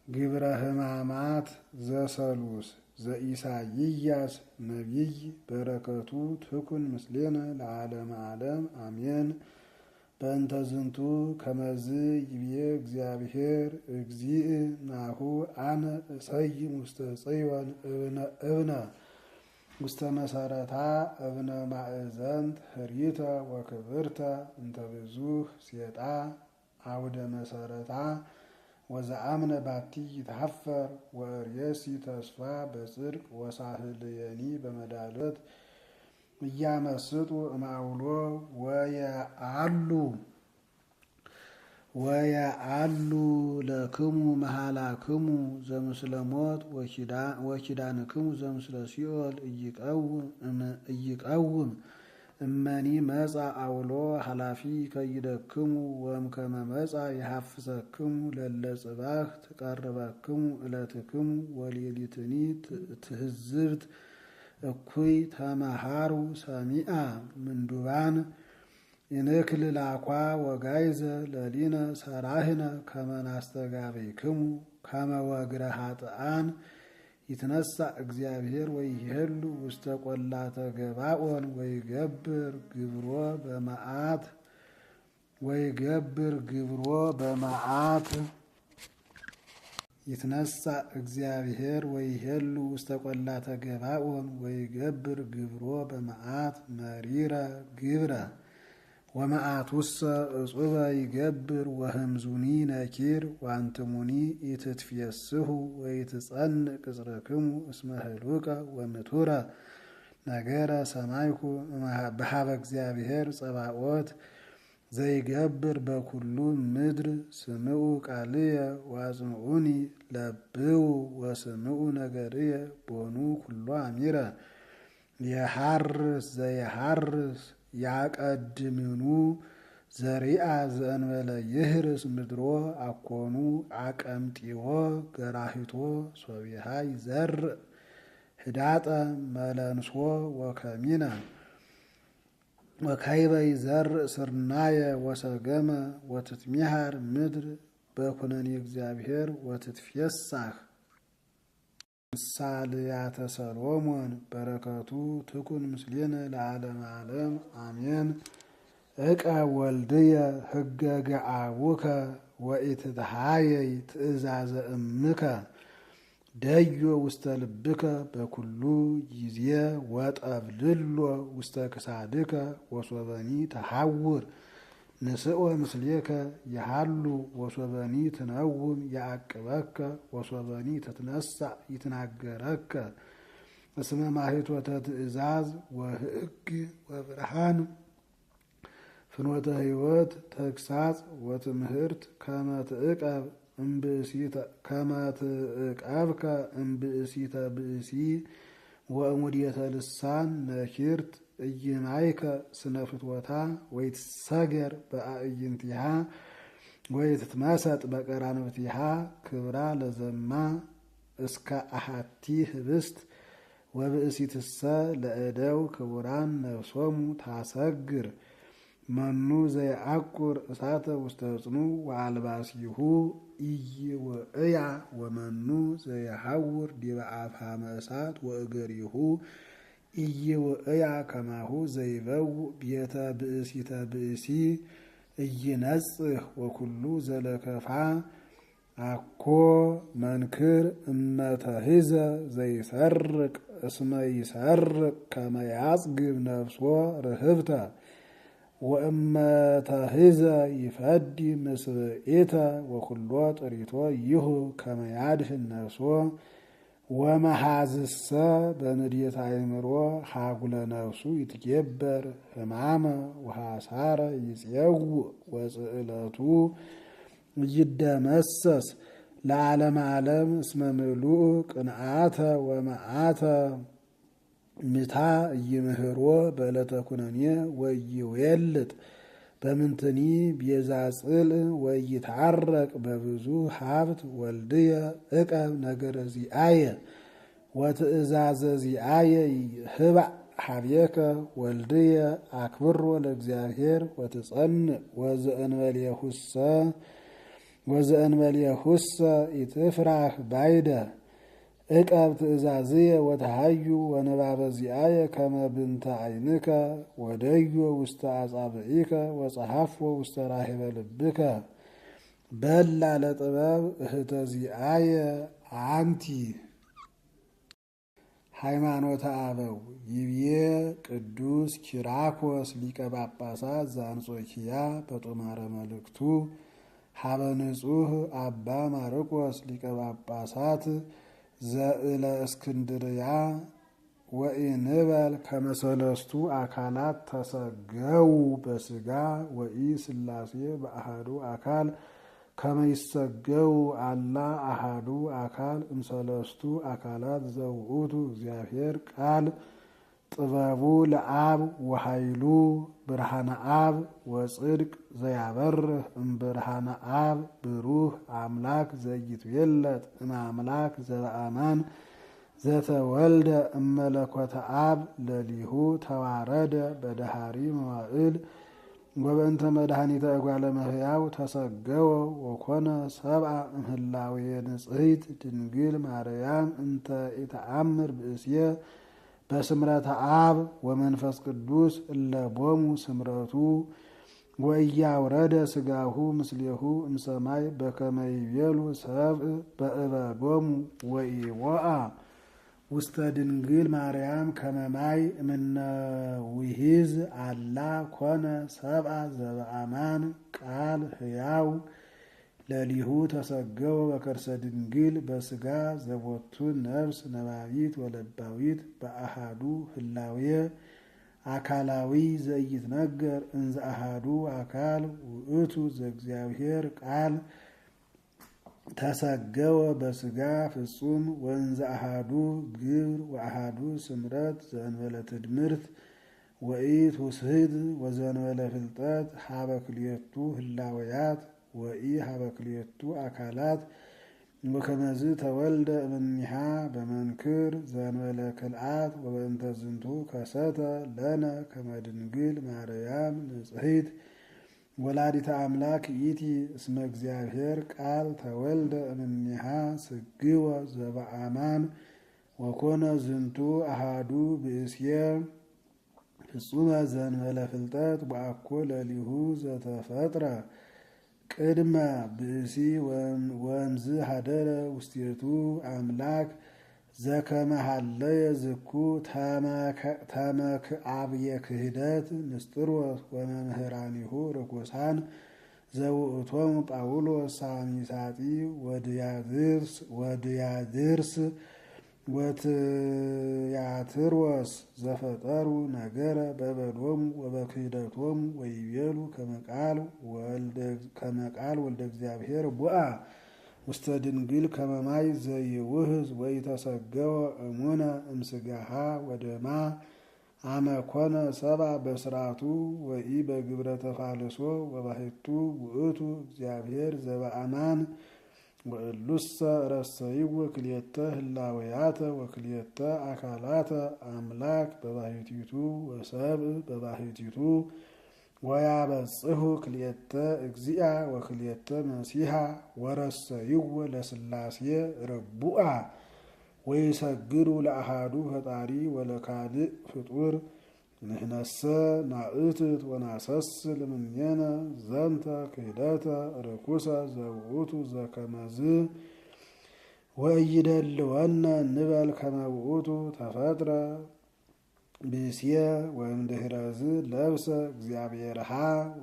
ግብረ ሕማማት ዘሰሉስ ዘኢሳይያስ ነቢይ በረከቱ ትኩን ምስሌነ ለዓለመ ዓለም አሜን። በእንተ ዝንቱ ከመዝ ይቤ እግዚአብሔር እግዚእ ናሁ አነ እሰይም ውስተ ጽዮን እብነ ውስተ መሰረታ እብነ ማእዘንት ህሪተ ወክብርተ እንተ ብዙኅ ሴጣ አውደ መሰረታ ወዘአምነ ባቲ ይትሐፈር ወርእየሲ ተስፋ በጽድቅ ወሳህልየኒ በመዳለት እያመስጡ እማውሎ ወየአሉ ለክሙ መሃላክሙ ዘምስለ ሞት ወኪዳንክሙ ዘምስለ ሲኦል እይቀውም እመኒ መጻ አውሎ ኃላፊ ከይደክሙ ወእምከመ መጻ የሐፍሰክሙ ለለ ጽባህ ትቀርበክሙ እለትክሙ ወሌሊትኒ ትህዝብት እኩይ ተመሃሩ ሰሚአ ምንዱባን ይንክል ላኳ ወጋይዘ ለሊነ ሰራህነ ከመናስተጋቤክሙ ከመወግረ ኃጥአን ይትነሳ እግዚአብሔር ወይሄሉ ውስተ ቆላተ ገባኦን ወይገብር በመዓት ይትነሳ እግዚአብሔር ወይሄሉ ውስተ ቆላተ ገባኦን ወይገብር ግብሮ በመዓት መሪረ ግብረ ወመዓቱሰ እጹበ ይገብር ወህምዙኒ ነኪር ዋንትሙኒ ኢትትፍየስሑ ወይትጸንዕ ቅጽርክሙ እስመ ህሉቀ ወምቱረ ነገረ ሰማይኩ በሀበ እግዚአብሔር ጸባኦት ዘይገብር በኩሉ ምድር ስምዑ ቃልየ ዋጽምዑኒ ለብው ወስምዑ ነገርየ ቦኑ ኩሎ አሚረ የሐርስ ዘየሐርስ ያቀድምኑ ዘሪአ ዘእንበለ ይህርስ ምድሮ አኮኑ አቀምጢዎ ገራሂቶ ሶቢሃ ይዘርእ ህዳጠ መለንሶ ወከሚነ ወካይበ ይዘርእ ስርናየ ወሰገመ ወትትሚሃር ምድር በኩነኔ እግዚአብሔር ወትትፍየሳህ። ምሳልያተ ሰሎሞን በረከቱ ትኩን ምስሌነ ለዓለመ ዓለም አሜን። እቀ ወልድየ ህገ ገአቡከ ወኢትትሃየይ ትእዛዘ እምከ ደዮ ውስተ ልብከ በኩሉ ጊዜ ወጠብልሎ ውስተ ክሳድከ ወሶበኒ ተሐውር ንስኦ ምስሌከ የሃሉ ወሶበኒ ትነውም ያዕቅበከ ወሶበኒ ትትነሳ ይትናገረከ እስመ ማኅቶተ ትእዛዝ ወህግ ወብርሃን ፍኖተ ሕይወት ተግሳጽ ወትምህርት ከመ ትዕቀብከ እምብእሲተ ብእሲ ወእሙድየተ ልሳን ነኪርት እይማይከ ስነ ፍትወታ ወይትሰገር በአዕይንቲሃ ወይትትመሰጥ በቀራንብቲሃ ክብራ ለዘማ እስከ አሐቲ ህብስት ወብእሲትሰ ለእደው ክቡራን ነፍሶሙ ታሰግር መኑ ዘየአቁር እሳተ ውስተ ጽኑ ወአልባሲሁ ኢይውእያ ወመኑ ዘየሐውር ዲበ አፍሃመ እሳት ወእገሪሁ ኢይውእያ ከማሁ ዘይበውእ ቤተ ብእሲተ ብእሲ ኢይነጽህ ወኩሉ ዘለከፋ አኮ መንክር እመተሂዘ ዘይሰርቅ እስመ ይሰርቅ ከመ ያጽግብ ነፍሶ ርህብተ ወእመተሂዘ ይፈዲ ምስብኢተ ወኩሎ ጥሪቶ ይሁ ከመ ያድኅን ነፍሶ ወመሃዝሰ በንድየተ አእምሮ ሀጉለ ነፍሱ ይትጌበር ሕማመ ወሐሳረ ይፄውእ ወጽዕለቱ ይደመሰስ ለዓለመ ዓለም እስመ ምሉእ ቅንዓተ ወመዓተ ምታ ይምህሮ በዕለተ ኩነኔ ወይዌልጥ በምንትኒ ቤዛ ጽል ወይታረቅ በብዙ ሀብት ወልድየ እቀብ ነገረ ዚአየ ወትእዛዘ ዚአየ ህባእ ሀብየከ ወልድየ አክብሮ ለእግዚአብሔር ወትጸንዕ ወዘእንበሌሁሰ ኢትፍራህ ባይደ እቀብ ትእዛዝየ ወተሃዩ ወንባበ ዚአየ ከመ ብንተ ዓይንከ ወደዮ ውስተ አጻብዒከ ወጸሐፎ ውስተ ራሂበ ልብከ በላ ለጥበብ እህተ ዚአየ አንቲ። ሃይማኖተ አበው ይብዬ ቅዱስ ኪራኮስ ሊቀ ጳጳሳት ዘአንጾኪያ በጦማረ መልእክቱ ሀበ ንጹሕ አባ ማርቆስ ሊቀ ጳጳሳት ዘእለ እስክንድርያ ወኢንበል ከመሰለስቱ አካላት ተሰገው በስጋ ወኢ ሥላሴ በአሃዱ አካል ከመይሰገው አላ አሃዱ አካል እምሰለስቱ አካላት ዘውእቱ እግዚአብሔር ቃል ጥበቡ ለአብ ወኃይሉ ብርሃነ አብ ወጽድቅ ዘያበርህ እምብርሃነ አብ ብሩህ አምላክ ዘይትዌለጥ እምአምላክ ዘበአማን ዘተወልደ እመለኮተ አብ ለሊሁ ተዋረደ በደሃሪ መዋዕል ወበእንተ መድኃኒተ እጓለ እመሕያው ተሰገወ ወኮነ ሰብአ እምህላዌ ንጽሕት ድንግል ማርያም እንተ ኢተአምር ብእስየ በስምረተ አብ ወመንፈስ ቅዱስ እለቦሙ ስምረቱ ወኢያውረደ ስጋሁ ምስሌሁ እምሰማይ በከመ ይቤሉ ሰብእ በእበዶሙ ወኢወአ ውስተ ድንግል ማርያም ከመማይ እምነ ውሂዝ አላ ኮነ ሰብአ ዘበአማን ቃል ሕያው ለሊሁ ተሰገወ በከርሰ ድንግል በስጋ ዘቦቱ ነፍስ ነባቢት ወለባዊት በአሃዱ ህላዌ አካላዊ ዘይትነገር እንዘ አሃዱ አካል ውእቱ ዘእግዚአብሔር ቃል ተሰገወ በስጋ ፍጹም ወእንዘ አሃዱ ግብር ወአሃዱ ስምረት ዘእንበለ ትድምርት ወኢት ውስህድ ወዘእንበለ ፍልጠት ሀበ ክልኤቱ ህላወያት ወኢ ሀበ ክልኤቱ አካላት ወከመዝ ተወልደ እምኔሃ በመንክር ዘእንበለ ክልአት ወበእንተ ዝንቱ ከሰተ ለነ ከመ ድንግል ማርያም ንጽሕት ወላዲተ አምላክ ይእቲ እስመ እግዚአብሔር ቃል ተወልደ እምኔሃ ስግወ ዘበአማን ወኮነ ዝንቱ አሃዱ ብእስየ ፍጹመ ዘእንበለ ፍልጠት ወአኮ ለሊሁ ዘተፈጥረ ቅድመ ብእሲ ወእምዝ ሀደረ ውስቴቱ አምላክ ዘከመ ሀለየ ዝኩ ተመክአብየ ክህደት ንስጥሮስ ወመምህራኒሁ ርኩሳን ዘውእቶሙ ጳውሎስ ሳሚሳጢ ወድያድርስ ወትያትሮስ ዘፈጠሩ ነገረ በበዶሙ ወበክህደቶሙ ወይቤሉ ከመቃል ወልደ እግዚአብሔር ቡአ ውስተ ድንግል ከመማይ ዘይውህዝ ወይተሰገወ እሙነ እምስጋሃ ወደማ አመኮነ ሰባ በስራቱ ወኢ በግብረ ተፋልሶ ወባሕቱ ውእቱ እግዚአብሔር ዘበአማን ወእሉሰ ረሰይዎ ክልኤተ ህላወያተ ወክልኤተ አካላተ አምላክ በባሕቲቱ ወሰብእ በባሕቲቱ ወያበጽሑ ክልኤተ እግዚአ ወክልኤተ መሲሐ ወረሰይዎ ለስላሴ ረቡአ ወይሰግዱ ለአሃዱ ፈጣሪ ወለካልእ ፍጡር ንሕነሰ ናእትት ወናሰስል እምኔነ ዘንተ ክህደተ ርኩሰ ዘውእቱ ዘከመዝ ወኢይደልወነ ንበል ከመ ውእቱ ተፈጥረ ብእስየ ወእምድኅረዝ ለብሰ እግዚአብሔርሃ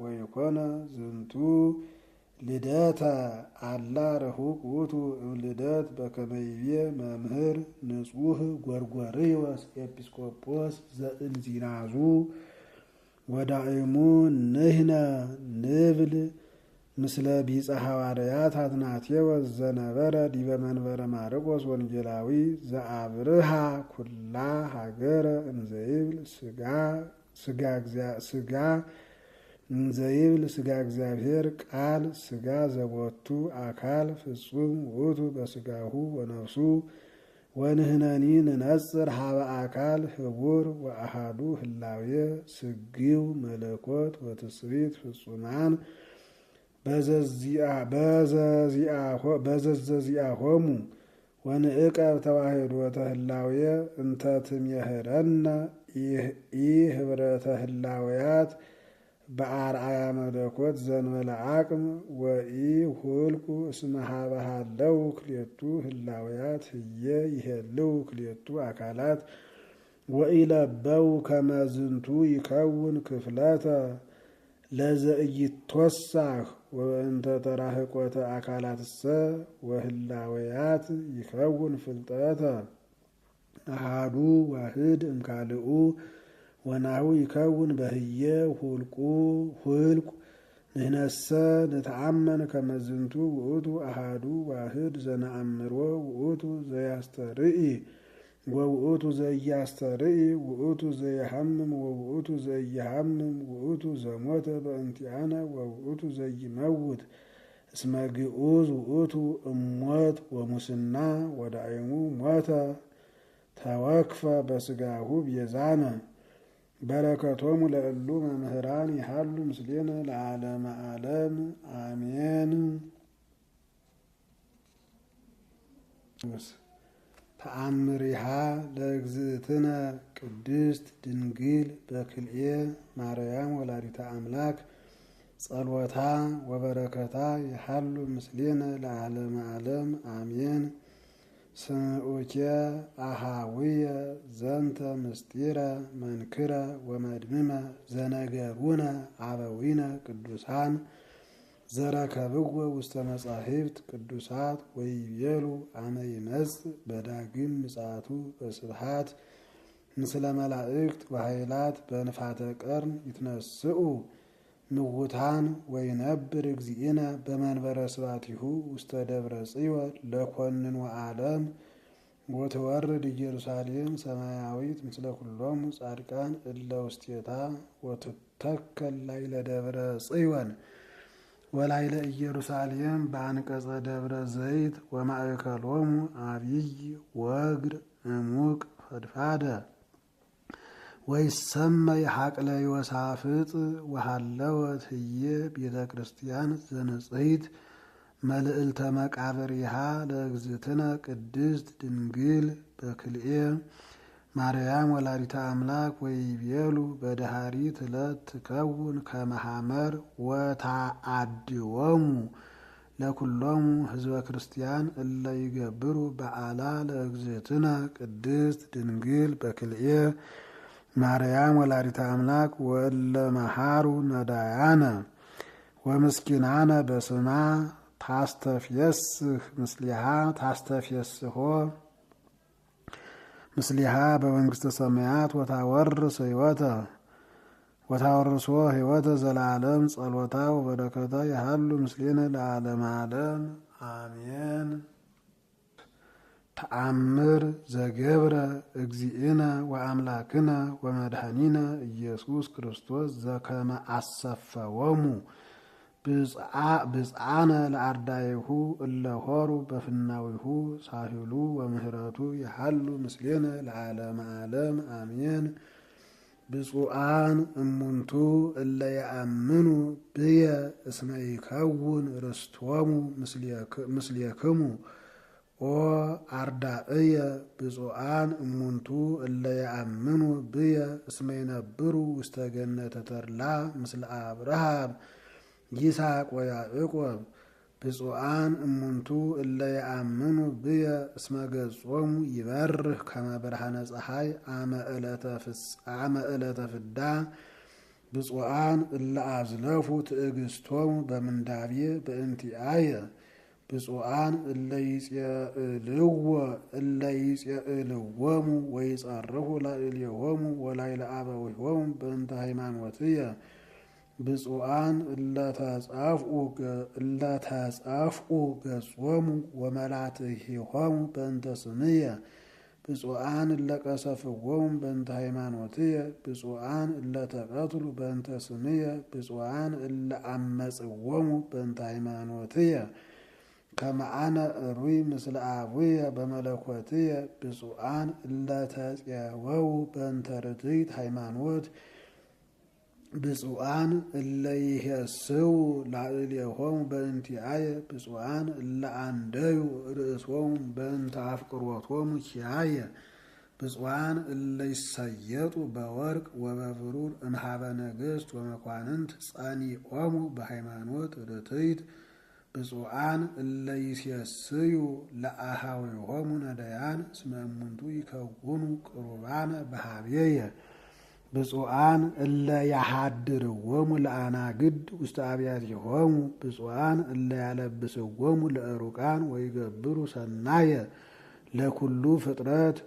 ወይኮነ ዝንቱ ልደተ አላ ረሁቅ ውእቱ እምልደት በከመ ይቤ መምህር ንጹሕ ጎርጎርዮስ ኤጲስቆጶስ ዘእንዚናዙ ወዳእሙ ንሕነ ንብል ምስለ ቢጸ ሐዋርያት አትናቴዎስ ዘነበረ ዲበ መንበረ ማርቆስ ወንጌላዊ ዘአብርሃ ኩላ ሀገረ እንዘይብል ስጋ እንዘይብል ሥጋ እግዚአብሔር ቃል ሥጋ ዘቦቱ አካል ፍጹም ውእቱ በሥጋሁ ወነፍሱ ወንህነኒ ንነጽር ሀበ አካል ህቡር ወአሃዱ ህላዌ ስጊው መለኮት ወትስብእት ፍጹማን በዘዘዚአሆሙ ወንዕቀብ ተዋሕዶተ ህላዌ እንተ ትሜህረነ ኢህብረተ ህላዌያት በአርአያ መለኮት ዘንበለ አቅም ወኢሁልቁ እስመ ሀበ ሀለው ክልኤቱ ህላዌያት ህየ ይሄልው ክልኤቱ አካላት ወኢለበው ከመ ዝንቱ ይከውን ክፍለተ ለዘኢይትወሳህ ወእንተ ተራህቆተ አካላትሰ ወህላዌያት ይከውን ፍልጠተ አሃዱ ዋህድ እምካልኡ ወናሁ ይከውን በህየ ሁልቁ ንህነሰ ንተአመን ከመ ዝንቱ ውእቱ አሃዱ ዋህድ ዘነአምሮ ውእቱ ዘያስተርኢ ወውእቱ ዘያስተርኢ ውእቱ ዘየሐምም ወውእቱ ዘየሐምም ውእቱ ዘሞተ በእንቲአነ ወውእቱ ዘይመውት እስመ ግዑዝ ውእቱ እሞት ወሙስና ወዳእሙ ሞተ ተወክፈ በሥጋሁ ቤዛነ በረከቶሙ ለእሉ መምህራን ይሃሉ ምስሌነ ለዓለመ ዓለም አሜን። ተአምሪሃ ለእግዝእትነ ቅድስት ድንግል በክልኤ ማርያም ወላዲተ አምላክ ጸሎታ ወበረከታ ይሃሉ ምስሌነ ለዓለመ ዓለም አሜን። ስምዑኬ አሃዊየ ዘንተ ምስጢረ መንክረ ወመድምመ ዘነገሩነ አበዊነ ቅዱሳን ዘረከብዎ ውስተ መጻሕፍት ቅዱሳት ወይቤሉ አመ ይመጽእ በዳግም ምጽአቱ በስብሐት ምስለ መላእክት ወኃይላት በንፋተ ቀርን ይትነስኡ ምውታን ወይነብር እግዚእነ በመንበረ ስብሐቲሁ ውስተ ደብረ ጽዮን ለኮንኑ ዓለም ወትወርድ ኢየሩሳሌም ሰማያዊት ምስለ ኩሎሙ ጻድቃን እለ ውስቴታ ወትተከል ላዕለ ደብረ ጽዮን ወላዕለ ኢየሩሳሌም በአንቀጸ ደብረ ዘይት ወማእከሎሙ አብይ ወግር እሙቅ ፈድፋደ ወይሰመይ ሐቅለ ዮሳፍጥ ወሃለወት ህየ ቤተ ክርስቲያን ዘንጽሕት መልዕልተ መቃብሪሃ ለእግዝእትነ ቅድስት ድንግል በክልኤ ማርያም ወላዲተ አምላክ ወይቤሉ በዳህሪት ዕለት ትከውን ከመ ሐመር ወታአድዎሙ ለኩሎሙ ህዝበ ክርስቲያን እለ ይገብሩ በዓላ ለእግዝእትነ ቅድስት ድንግል በክልኤ ማርያም ወላዲተ አምላክ ወእለ መሃሩ ነዳያነ ወምስኪናነ በስማ ታስተፍየስህ ምስሊሃ ታስተፍየስሆ ምስሊሃ በመንግስተ ሰማያት ወታወርስ ወታወርሶ ህይወተ ዘላለም ጸሎታ ወበረከታ ይሃሉ ምስሌነ ለዓለመ ዓለም አሜን። ተአምር ዘገብረ እግዚእነ ወአምላክነ ወመድኃኒነ ኢየሱስ ክርስቶስ ዘከመ አሰፈወሙ ብፅዓነ ለአርዳይሁ እለ ሆሩ በፍናዊሁ ሳሂሉ ወምህረቱ ይሃሉ ምስሌነ ለዓለመ ዓለም አሜን። ብፁዓን እሙንቱ እለ የአምኑ ብየ እስመ ይከውን ርስቶሙ ምስሌክሙ ኦ አርዳእየ ብፁዓን እሙንቱ እለ የአምኑ ብየ እስመ ይነብሩ ውስተ ገነተ ተድላ ምስለ አብርሃም ይስሐቅ ወያዕቆብ ብፁዓን እሙንቱ እለ የአምኑ ብየ እስመ ገጾሙ ይበርህ ከመ ብርሃነ ፀሐይ አመ ዕለተ ፍዳ ብፁዓን እለ አዝለፉ ትዕግስቶሙ በምንዳቤ በእንቲአየ ብፁዓን እለ ይጼእልዎሙ ወይጸርሑ ላዕሌሆሙ ወላዕለ አበዊሆሙ በእንተ ሃይማኖትየ ብፁዓን እለ ተጻፍኡ ገጾሙ ወመላትሂሆሙ በእንተ ስምየ ብፁዓን እለ ቀሰፍዎሙ በእንተ ሃይማኖትየ ብፁዓን እለ ተቀትሉ በእንተ ስምየ ብፁዓን እለ አመጽዎሙ በእንተ ሃይማኖትየ ከመ አነ እሩይ ምስለ አቡየ በመለኮትየ ብፁዓን እለ ተፄወው በእንተ ርትዕት ሃይማኖት ብፁዓን እለ ይሄስው ላዕሌሆሙ በእንቲአየ ብፁዓን እለ አንደዩ ርእሶሙ በእንተ አፍቅሮቶሙ ኪያየ ብፁዓን እለ ይሰየጡ በወርቅ ወበብሩር እምሃበ ነገሥት ወመኳንንት ጸኒዖሙ በሃይማኖት ርትዕት ብፁዓን እለ ይሴስዩ ለአኀዊሆሙ ነዳያን እስመ እሙንቱ ይከውኑ ቅሩባነ በኀቤየ ብፁዓን እለ ያሃድርዎሙ ለአናግድ ውስተ አብያቲሆሙ ብፁዓን እለ ያለብስዎሙ ለዕሩቃን ወይገብሩ ሰናየ ለኩሉ ፍጥረት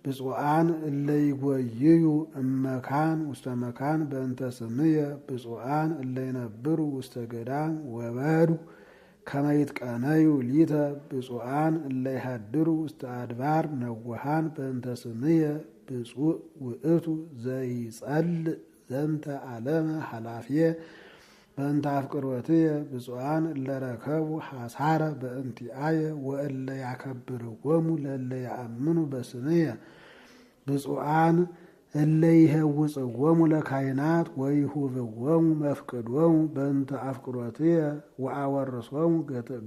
ብፁዓን እለ ይጐይዩ እመካን ውስተ መካን በእንተ ስምየ ብፁዓን እለ ይነብሩ ውስተ ገዳም ወበዱ ከመ ይትቀነዩ ሊተ ብፁዓን እለ ይሃድሩ ውስተ አድባር ነወሃን በእንተ ስምየ ብፁዕ ውእቱ ዘይጸልእ ዘንተ ዓለመ ኃላፊየ በእንተ አፍቅሮትየ ብፁዓን እለ ረከቡ ሐሳረ በእንቲአየ ወእለ ያከብርዎሙ ለእለ ያአምኑ በስምየ ብፁዓን እለ ይሄውፅዎሙ ለካህናት ወይሁብዎሙ መፍቅዶሙ በእንተ አፍቅሮትየ ወአወርሶሙ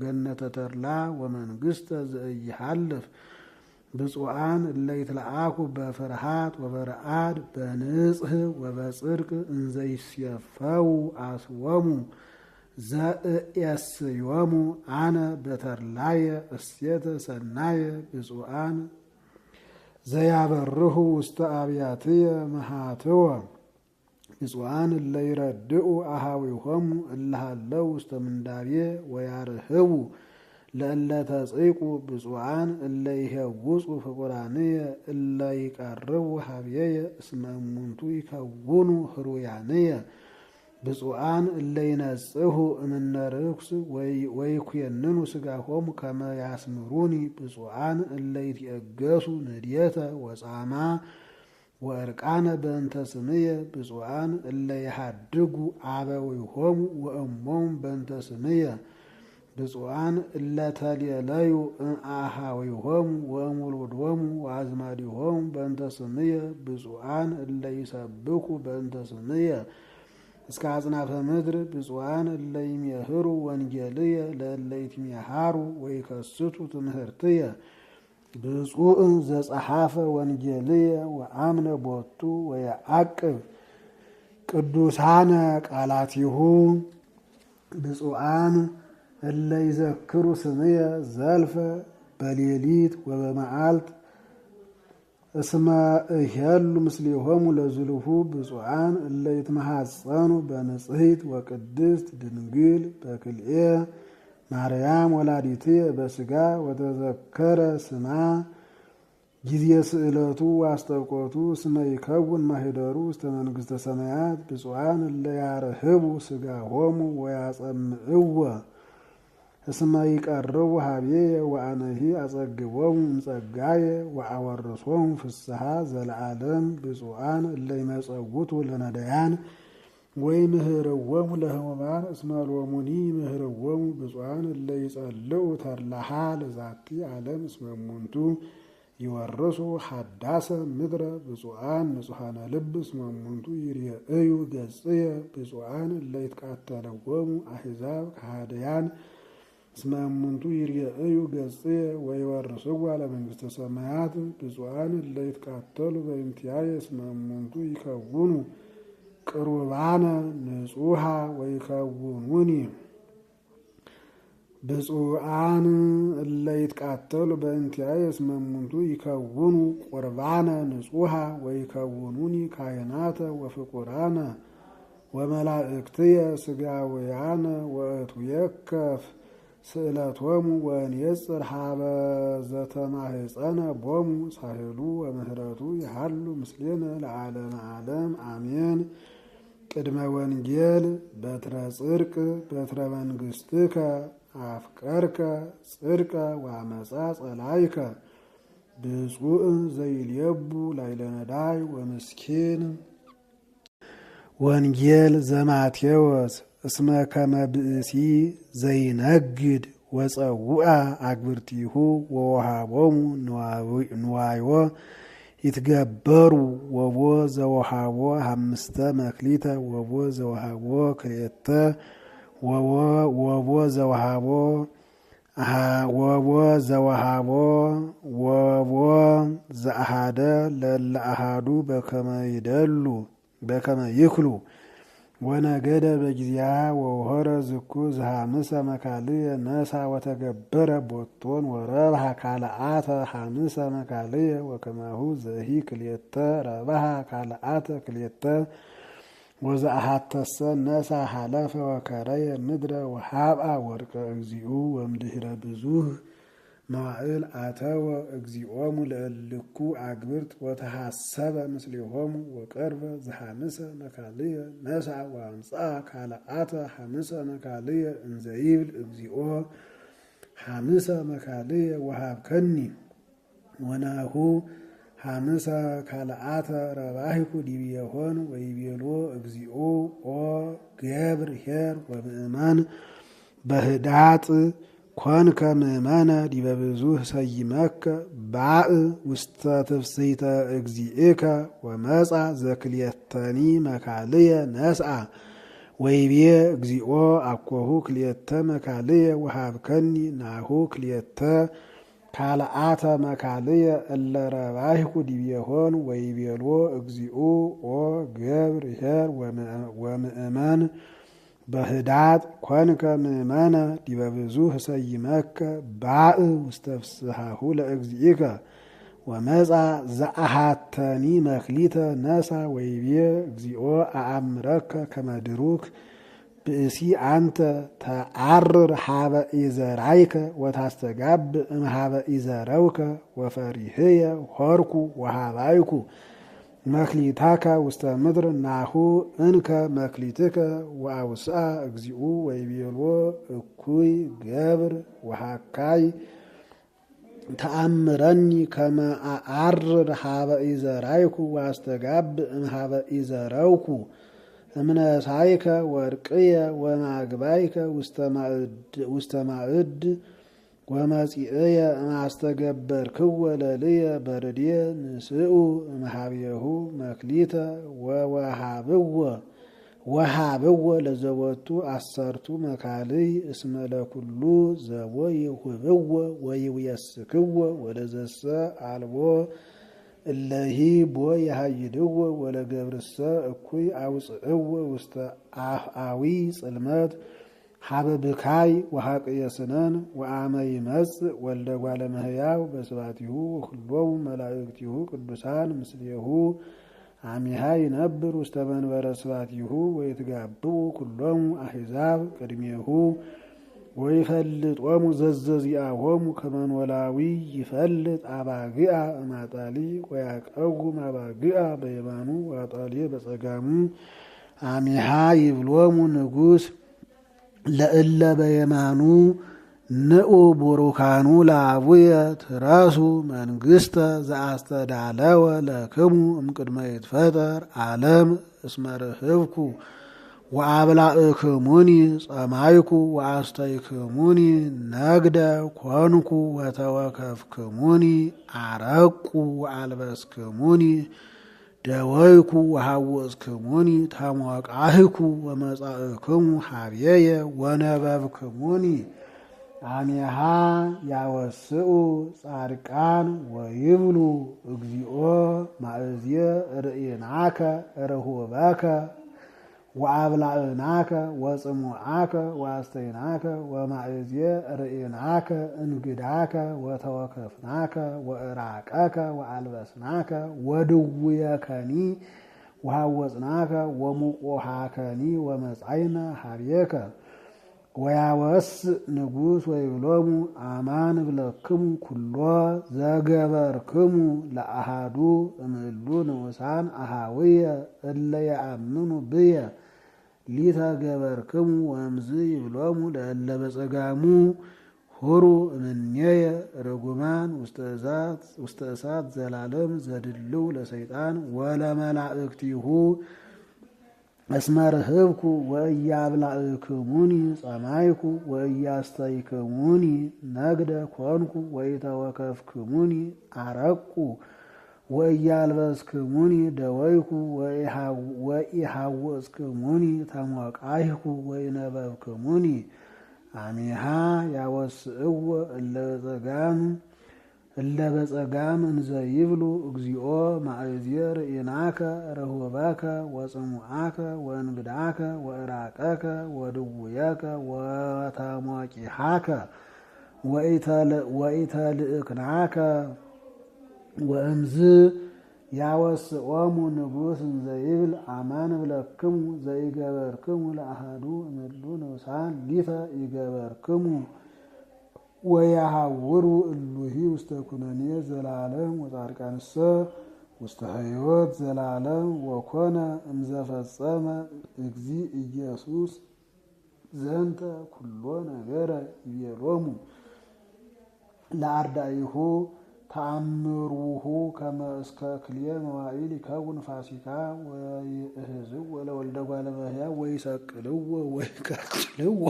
ገነተ ተድላ ወመንግሥተ ዘኢይሃልፍ ብፁዓን እለ ይትለአኩ በፍርሃት ወበረአድ በንጽሕ ወበጽድቅ እንዘ ይሴፈው አስወሙ ዘእየስዮሙ አነ በተድላየ እሴተ ሰናየ ብፁዓን ዘያበርሁ ውስተ አብያትየ መሃትወ ብፁዓን እለ ይረድኡ አኀዊሆሙ እለ ሀለው ውስተ ምንዳቤ ወያርህቡ ለእለ ተጽይቁ ብፁዓን እለ ይሄውፁ ፍቁራንየ እለ ይቀርቡ ኀቤየ እስመ እሙንቱ ይከውኑ ህሩያንየ ብፁዓን እለ ይነጽሁ እምነ ርኩስ ወይኩነኑ ሥጋሆሙ ከመ ያስምሩኒ ብፁዓን እለ ይትየገሱ ንድየተ ወጻማ ወዕርቃነ በእንተ ስምየ ብፁዓን እለ ይሃድጉ አበዊሆሙ ወእሞሙ በእንተ ስምየ ብፁዓን እለ ተሌለዩ እምአኀዊሆሙ ወእሙሉድሆሙ ወአዝማዲሆሙ በእንተ ስምየ ብፁዓን እለ ይሰብኩ በእንተ ስምየ እስከ አጽናፈ ምድር ብፁዓን እለ ይሜህሩ ወንጌልየ ለእለ ይትሜሃሩ ወይከስቱ ትምህርትየ ብፁዕ ዘጸሐፈ ወንጌልየ ወአምነ ቦቱ ወየዐቅብ ቅዱሳነ ቃላቲሁ ብፁዓን እለ ይዘክሩ ስምየ ዘልፈ በሌሊት ወበመዓልት እስመ እሄሉ ምስሌሆሙ ለዝሉሁ ብፁዓን እለ ይትመሐፀኑ በንጽሕት ወቅድስት ድንግል በክልኤ ማርያም ወላዲትየ በሥጋ ወተዘከረ ስማ ጊዜ ስእለቱ ዋስተብቆቱ እስመ ይከውን ማኅደሩ ውስተ መንግሥተ ሰማያት ብፁዓን እለ ያርህቡ ሥጋሆሙ ወያጸምዕዎ እስመ ይቀርቡ ኀቤየ ወአነሂ አጸግቦሙ እምጸጋየ ወአወርሶሙ ፍስሐ ዘለዓለም ብፁዓን እለ ይመጸውቱ ለነዳያን ወይምህርዎሙ ለሕሙማን እስመ ሎሙኒ ይምህርዎሙ ብፁዓን እለ ይጸልኡ ተድላሃ ለዛቲ ዓለም እስመ እሙንቱ ይወርሱ ሐዳሰ ምድረ ብፁዓን ንጹሐነ ልብ እስመ እሙንቱ ይርኤዩ ገጽየ ብፁዓን እለ ይትቃተለዎሙ አሕዛብ ከሃደያን እስመ እሙንቱ ይርኤዩ ገጽየ ወይወርስዋ ለመንግሥተ ሰማያት ብፁዓን እለ ይትቃተሉ በእንቲአየ እስመ እሙንቱ ይከውኑ ቅሩባነ ንጹሐ ወይከውኑኒ ብፁዓን እለ ይትቃተሉ በእንቲአየ እስመ እሙንቱ ይከውኑ ቁርባነ ንጹሐ ወይከውኑኒ ካህናተ ወፍቁራነ ወመላእክትየ ሥጋውያነ ወእትዌከፍ ስእለቶሙ ወንየጽር ሀበ ዘተማህፀነ ቦሙ ሳህሉ ወምህረቱ ይሃሉ ምስሌነ ለዓለመ ዓለም አሜን። ቅድመ ወንጌል በትረ ጽድቅ በትረ መንግሥትከ አፍቀርከ ጽድቀ ወአመፃ ጸላይከ ብፁዕ ዘይልየቡ ላዕለ ነዳይ ወምስኪን። ወንጌል ዘማቴዎስ እስመ ከመ ብእሲ ዘይነግድ ወፀውአ አግብርቲሁ ወወሃቦሙ ንዋዮ ይትገበሩ ወቦ ዘወሃቦ 5 መክሊተ ወቦ ዘወሃቦ 2 ወቦ ዘወሃቦ ወቦ ዘአሃደ ለለ አሃዱ በከመ ይክሉ ወነገደ በጊዜያ ወሆረ ዝኩ ዘሐምሰ መካልየ ነሳ ወተገበረ ቦቶን ወረብሃ ካልአተ ሐምሰ መካልየ ወከማሁ ዘሂ ክልኤተ ረብሃ ካልአተ ክልኤተ ወዘአሃተሰ ነሳ ሐለፈ ወከረየ ምድረ ወሃብአ ወርቀ እግዚኡ ወምድኅረ ብዙኅ መዋዕል አተወ እግዚኦሙ ለእልኩ አግብርት ወተሐሰበ ምስሌሆሙ ወቀርበ ዘሐምሰ መካልየ ነስአ ወአምጽአ ካልአተ ሐምሰ መካልየ እንዘ ይብል እግዚኦ ሐምሰ መካልየ ወሃብከኒ ወናሁ ሐምሰ ካልአተ ረባሂኩ ዲብየሆን ወይቤሎ እግዚኦ ኦ ገብር ኄር ወምእመን በህዳጥ ኮንከ ምእመነ ዲበ ብዙኅ ሰይመከ ባእ ውስተ ትፍስሕተ እግዚእከ ወመጻ ዘክልኤተኒ መካልየ ነስአ ወይቤ እግዚኦ አኮሁ ክልኤተ መካልየ ወሃብከኒ ናሁ ክልኤተ ካልአተ መካልየ እለ ረባሂኩ ዲብየሆን ወይቤሎ እግዚኦ ኦ ገብር ኄር ወምእመን በህዳጥ ኮንከ ምእመነ ዲበ ብዙኅ ሰይመከ ባእ ውስተ ፍስሓሁ ለእግዚእከ ወመጻ ዘአሃተኒ መክሊተ ነሳ ወይቤ እግዚኦ አአምረከ ከመ ድሩክ ብእሲ አንተ ተዓርር ሀበ ኢዘራይከ ወታስተጋብ እምሃበ ኢዘረውከ ወፈሪህየ ሆርኩ ወሃባይኩ መክሊታከ ውስተ ምድር ናሁ እንከ መክሊትከ ወአውስአ እግዚኡ ወይቤሎ እኩይ ገብር ወሃካይ ተአምረኒ ከመ አዓርር ሀበ ኢዘራይኩ ወአስተጋብ እምሃበ ኢዘረውኩ እምነሳይከ ወርቅየ ወማግባይከ ውስተ ማዕድ ወመጺእየ እማስተገበርክዎ ለልየ በርድየ ንስኡ እምሃቤሁ መክሊተ ወሃብዎ ለዘወቱ 10 መካልይ እስመ ለኩሉ ዘቦ ይሁብዎ ወይውየስክዎ ወለዘሰ አልቦ እለሂ ቦ የሃይድዎ ወለገብርሰ እኩይ አውፅእዎ ውስተ አፍአዊ ጽልመት ሀበ ብካይ ወሃቅየ ስነን ወአመ ይመጽእ ወልደ እጓለ እመሕያው በስብሐቲሁ ወኩሎሙ መላእክቲሁ ቅዱሳን ምስሌሁ አሚሃ ይነብር ውስተ መንበረ ስብሐቲሁ ወይትጋብኡ ኩሎሙ አሕዛብ ቅድሜሁ ወይፈልጦሙ ዘዘዚአሆሙ ከመ ኖላዊ ይፈልጥ አባግዓ እማጣሊ ወያቀውም አባግዓ በየማኑ ወአጣሊ በጸጋሙ አሚሃ ይብሎሙ ንጉሥ ለእለ በየማኑ ንዑ ቡሩካኑ ለአቡየ ትረሱ መንግሥተ ዘአስተዳለወ ለክሙ እምቅድመ ይትፈጠር ዓለም እስመ ርህብኩ ወአብላእክሙኒ ጸማይኩ ወአስተይክሙኒ ነግደ ኮንኩ ወተወከፍክሙኒ አረቁ ወአልበስክሙኒ ደወይኩ ወሃወፅክሙኒ ተሞቃህኩ ወመጻእክሙ ሀብየየ ወነበብክሙኒ አሜሃ ያወስኡ ጻድቃን ወይብሉ እግዚኦ ማእዝየ ርእይናከ ርሁበከ ወአብላእናከ ወጽሙዓከ ወአስተይናከ ወማእዝየ ርእይናከ እንግዳከ ወተወከፍናከ ወእራቀከ ወአልበስናከ ወድውየከኒ ወሃወፅናከ ወሙቆሃከኒ ወመጻይነ ሀብየከ ወያወስእ ንጉሥ ወይብሎሙ አማን ብለክሙ ኩሎ ዘገበርክሙ ለአሃዱ እምእሉ ንዑሳን አሃውየ እለ የአምኑ ብየ ሊተገበርክሙ ወእምዝ ይብሎሙ ለእለ በጸጋሙ ሁሩ እምኔየ ርጉማን ውስተ እሳት ዘላለም ዘድልው ለሰይጣን ወለመላእክቲሁ እስመ ርህብኩ ወኢያብላዕክሙኒ ጸማይኩ ወኢያስተይክሙኒ ነግደ ኮንኩ ወኢተወከፍክሙኒ አረቁ ወኢያልበስክሙኒ ደወይኩ ወኢሐወጽክሙኒ ተሞቃይኩ ወኢነበብክሙኒ አሜሃ ያወስእዎ እለ በጸጋም እንዘ ይብሉ እግዚኦ ማእዝየ ርኢናከ ረሁበከ ወጽሙዓከ ወእንግዳከ ወእራቀከ ወድውየከ ወተሞቂሃከ ወኢተልእክናከ ወእምዝ ያወስኦሙ ንጉሥ እንዘ ይብል አማን ብለክሙ ዘይገበርክሙ ለአሐዱ እምእሉ ንዑሳን ሊተ ይገበርክሙ ወያሐውሩ እሉሂ ውስተ ኩነኔ ዘላለም ወጻድቃንሰ ውስተ ሕይወት ዘላለም ወኮነ እምዘፈጸመ እግዚእ ኢየሱስ ዘንተ ኩሎ ነገረ ይቤሎሙ ለአርዳኢሁ ተአምሩሁ ከመ እስከ ክልኤ መዋዕል ይከውን ፋሲካ ወይእህዝዎ ለወልደ እጓለ እመሕያው ወይሰቅልዎ ወይቀትልዎ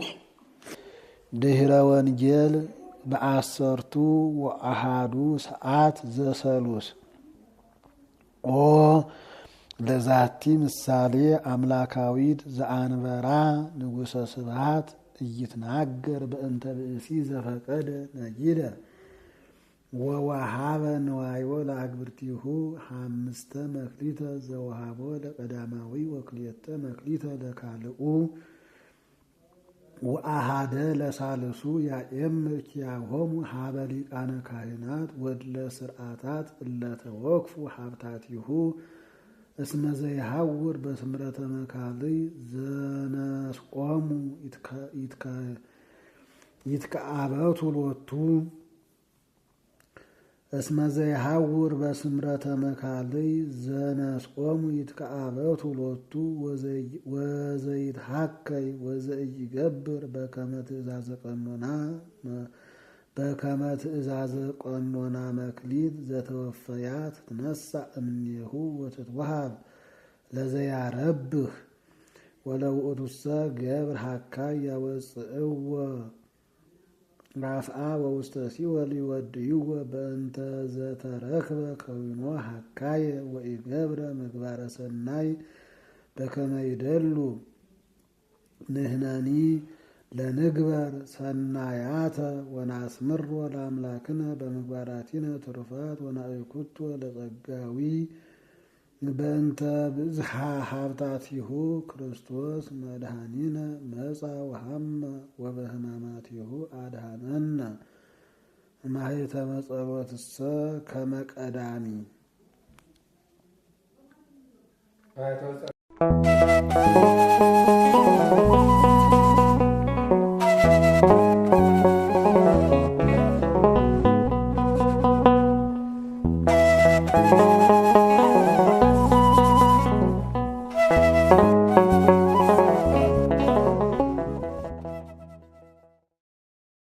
ድኅረ ወንጌል በ10 ወአሐዱ ሰዓት ዘሰሉስ ኦ ለዛቲ ምሳሌ አምላካዊት ዘአንበራ ንጉሠ ስብሐት ኢይትናገር በእንተ ብእሲ ዘፈቀደ ነጊደ ወወሃበ ንዋዮ ለአግብርቲሁ 5 መክሊተ ዘወሃቦ ለቀዳማዊ ወክልኤተ መክሊተ ለካልኡ ወአሃደ ለሳልሱ ያኤምር ኪያሆሙ ሀበ ሊቃነ ካህናት ወድለ ስርዓታት እለተወክፉ ሀብታቲሁ እስመ ዘይሐውር በስምረተ መካልይ ዘነስቆሙ ይትከአበቱ ሎቱ እስመ ዘይሐውር በስምረተ መካልይ ዘነስቆሙ ይትከአበቱ ሎቱ ወዘይትሐከይ ወዘኢይገብር በከመ ትእዛዘ ቀኖና መክሊት ዘተወፈያት ትነሣእ እምኔሁ ወትትወሃብ ለዘያረብህ ወለውእቱሰ ገብር ሐካይ ያወፅእዎ ራፍአ ወውስተ ሲኦል ይወድይዎ በእንተ ዘተረክበ ከዊኖ ሐካየ ወኢገብረ ምግባረ ሰናይ በከመ ይደሉ ንሕነኒ ለንግበር ሰናያተ ወናስምሮ ለአምላክነ በምግባራቲነ ትሩፋት ወናእኩቶ ለጸጋዊ በእንተ ብዝሃ ሀብታቲሁ ክርስቶስ መድኃኒነ መጻ ወሐመ ወበሕማማቲሁ አድኀነነ ማኅተመ ጸሎትሰ ከመ ቀዳሚ